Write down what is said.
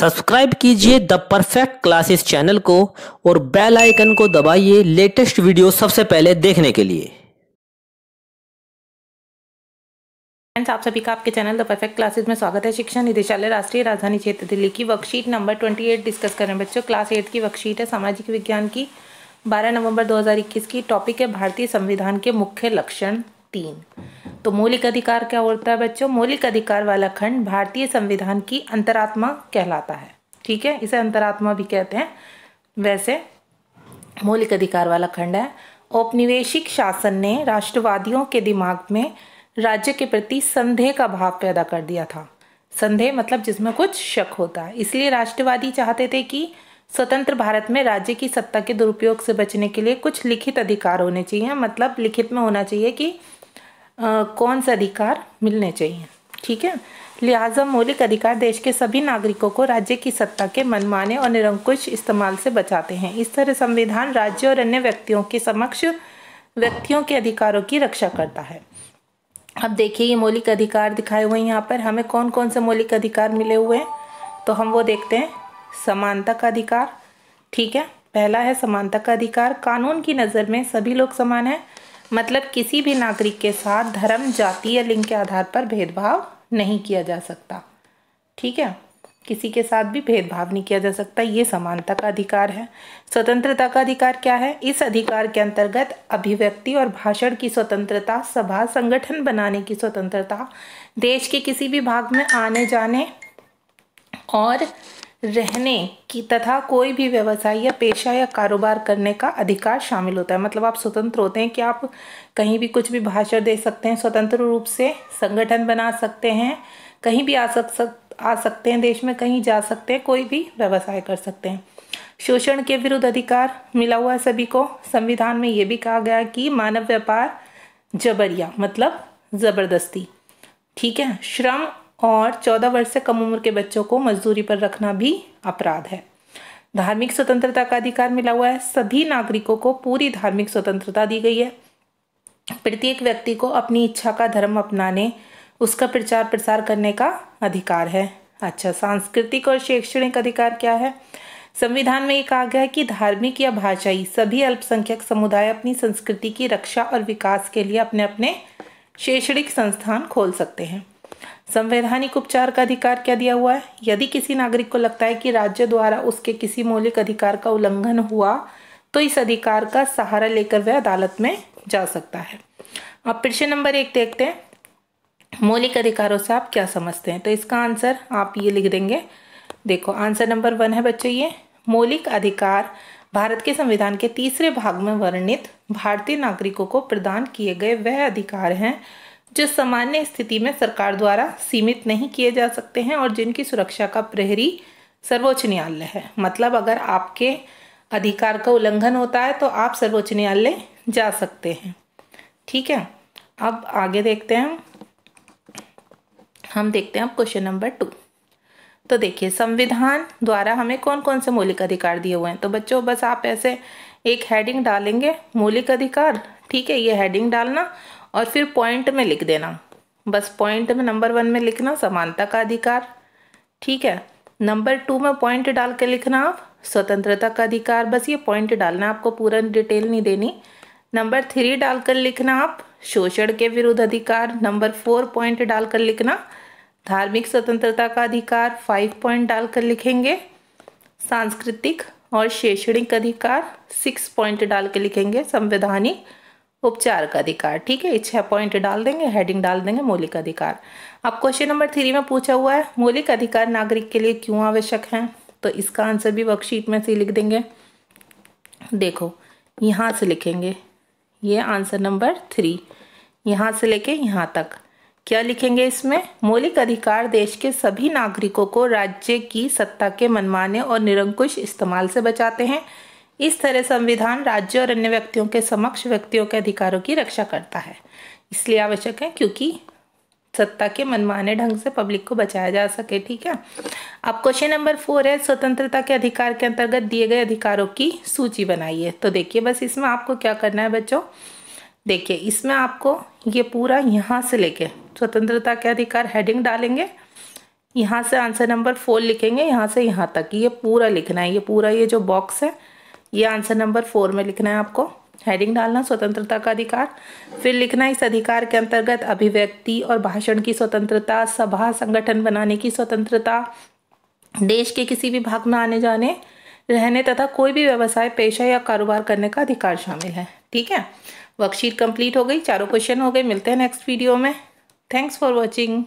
Subscribe कीजिए the perfect classes channel को और बेल आइकन को दबाइए लेटेस्ट वीडियो सबसे पहले देखने के लिए। फ्रेंड्स, आप सभी का आपके चैनल द परफेक्ट क्लासेस में स्वागत है। शिक्षा निदेशालय राष्ट्रीय राजधानी क्षेत्र दिल्ली की वर्कशीट नंबर 28 डिस्कस करें बच्चों। क्लास 8 की वर्कशीट है सामाजिक विज्ञान की, 12 नवंबर 2021 की। टॉपिक है भारतीय संविधान के मुख्य लक्षण 3। तो मौलिक अधिकार क्या होता है बच्चों? मौलिक अधिकार वाला खंड भारतीय संविधान की अंतरात्मा कहलाता है। ठीक है, इसे अंतरात्मा भी कहते हैं। वैसे मौलिक अधिकार वाला खंड है। औपनिवेशिक शासन ने राष्ट्रवादियों के दिमाग में राज्य के प्रति संदेह का भाव पैदा कर दिया था। संदेह मतलब जिसमें कुछ शक होता है। इसलिए राष्ट्रवादी चाहते थे कि स्वतंत्र भारत में राज्य की सत्ता के दुरुपयोग से बचने के लिए कुछ लिखित अधिकार होने चाहिए। मतलब लिखित में होना चाहिए कि कौन से अधिकार मिलने चाहिए। ठीक है, लिहाजा मौलिक अधिकार देश के सभी नागरिकों को राज्य की सत्ता के मनमाने और निरंकुश इस्तेमाल से बचाते हैं। इस तरह संविधान राज्य और अन्य व्यक्तियों के समक्ष व्यक्तियों के अधिकारों की रक्षा करता है। अब देखिए, ये मौलिक अधिकार दिखाए हुए हैं यहाँ पर। हमें कौन कौन से मौलिक अधिकार मिले हुए हैं तो हम वो देखते हैं। समानता का अधिकार, ठीक है, पहला है समानता का अधिकार। कानून की नज़र में सभी लोग समान हैं, मतलब किसी भी नागरिक के साथ धर्म, जाति या लिंग के आधार पर भेदभाव नहीं किया जा सकता। ठीक है, किसी के साथ भी भेदभाव नहीं किया जा सकता, ये समानता का अधिकार है। स्वतंत्रता का अधिकार क्या है? इस अधिकार के अंतर्गत अभिव्यक्ति और भाषण की स्वतंत्रता, सभा संगठन बनाने की स्वतंत्रता, देश के किसी भी भाग में आने जाने और रहने की तथा कोई भी व्यवसाय या पेशा या कारोबार करने का अधिकार शामिल होता है। मतलब आप स्वतंत्र होते हैं कि आप कहीं भी कुछ भी भाषण दे सकते हैं, स्वतंत्र रूप से संगठन बना सकते हैं, कहीं भी आ सकते हैं, देश में कहीं जा सकते हैं, कोई भी व्यवसाय कर सकते हैं। शोषण के विरुद्ध अधिकार मिला हुआ है सभी को। संविधान में ये भी कहा गया कि मानव व्यापार जबरिया मतलब जबरदस्ती, ठीक है, श्रम और 14 वर्ष से कम उम्र के बच्चों को मजदूरी पर रखना भी अपराध है। धार्मिक स्वतंत्रता का अधिकार मिला हुआ है। सभी नागरिकों को पूरी धार्मिक स्वतंत्रता दी गई है। प्रत्येक व्यक्ति को अपनी इच्छा का धर्म अपनाने, उसका प्रचार प्रसार करने का अधिकार है। अच्छा, सांस्कृतिक और शैक्षणिक अधिकार क्या है? संविधान में ये कहा गया है कि धार्मिक या भाषाई सभी अल्पसंख्यक समुदाय अपनी संस्कृति की रक्षा और विकास के लिए अपने अपने शैक्षणिक संस्थान खोल सकते हैं। संवैधानिक उपचार का अधिकार क्या दिया हुआ है? यदि किसी नागरिक को लगता है कि राज्य द्वारा उसके किसी मौलिक अधिकार का उल्लंघन हुआ तो इस अधिकार का सहारा लेकर वह अदालत में जा सकता है। अब प्रश्न नंबर 1 देखते हैं, मौलिक अधिकारों से आप क्या समझते हैं? तो इसका आंसर आप ये लिख देंगे। देखो, आंसर नंबर 1 है बच्चों ये। मौलिक अधिकार भारत के संविधान के 3रे भाग में वर्णित भारतीय नागरिकों को प्रदान किए गए वह अधिकार हैं जो सामान्य स्थिति में सरकार द्वारा सीमित नहीं किए जा सकते हैं और जिनकी सुरक्षा का प्रहरी सर्वोच्च न्यायालय है। मतलब अगर आपके अधिकार का उल्लंघन होता है तो आप सर्वोच्च न्यायालय जा सकते हैं। ठीक है, अब आगे देखते हैं हम देखते हैं अब क्वेश्चन नंबर 2। तो देखिए, संविधान द्वारा हमें कौन कौन से मौलिक अधिकार दिए हुए हैं। तो बच्चों बस आप ऐसे एक हेडिंग डालेंगे, मौलिक अधिकार, ठीक है, ये हेडिंग डालना और फिर पॉइंट में लिख देना। बस पॉइंट में नंबर 1 में लिखना समानता का अधिकार, ठीक है। नंबर 2 में पॉइंट डाल के लिखना आप स्वतंत्रता का अधिकार। बस ये पॉइंट डालना, आपको पूरा डिटेल नहीं देनी। नंबर 3 डालकर लिखना आप शोषण के विरुद्ध अधिकार। नंबर 4 पॉइंट डालकर लिखना धार्मिक स्वतंत्रता का अधिकार। 5 पॉइंट डालकर लिखेंगे सांस्कृतिक और शैक्षणिक अधिकार। 6 पॉइंट डाल के लिखेंगे संवैधानिक उपचार का अधिकार। ठीक है, 6 पॉइंट डाल देंगे, हेडिंग डाल देंगे मौलिक अधिकार। अब क्वेश्चन नंबर 3 में पूछा हुआ है मौलिक अधिकार नागरिक के लिए क्यों आवश्यक हैं। तो इसका आंसर भी वर्कशीट में से लिख देंगे। देखो, यहाँ से लिखेंगे, ये आंसर नंबर 3, यहाँ से लेके यहाँ तक क्या लिखेंगे इसमें? मौलिक अधिकार देश के सभी नागरिकों को राज्य की सत्ता के मनमाने और निरंकुश इस्तेमाल से बचाते हैं। इस तरह संविधान राज्य और अन्य व्यक्तियों के समक्ष व्यक्तियों के अधिकारों की रक्षा करता है। इसलिए आवश्यक है क्योंकि सत्ता के मनमाने ढंग से पब्लिक को बचाया जा सके। ठीक है, अब क्वेश्चन नंबर 4 है स्वतंत्रता के अधिकार के अंतर्गत दिए गए अधिकारों की सूची बनाइए। तो देखिए, बस इसमें आपको क्या करना है बच्चों, देखिए इसमें आपको ये पूरा यहाँ से लेके स्वतंत्रता के अधिकार हेडिंग डालेंगे, यहाँ से आंसर नंबर 4 लिखेंगे, यहाँ से यहाँ तक ये पूरा लिखना है, ये पूरा ये जो बॉक्स है ये आंसर नंबर 4 में लिखना है आपको। हेडिंग डालना स्वतंत्रता का अधिकार, फिर लिखना इस अधिकार के अंतर्गत अभिव्यक्ति और भाषण की स्वतंत्रता, सभा संगठन बनाने की स्वतंत्रता, देश के किसी भी भाग में आने जाने रहने तथा कोई भी व्यवसाय पेशा या कारोबार करने का अधिकार शामिल है। ठीक है, वर्कशीट कंप्लीट हो गई, चारों क्वेश्चन हो गए। मिलते हैं नेक्स्ट वीडियो में। Thanks for watching.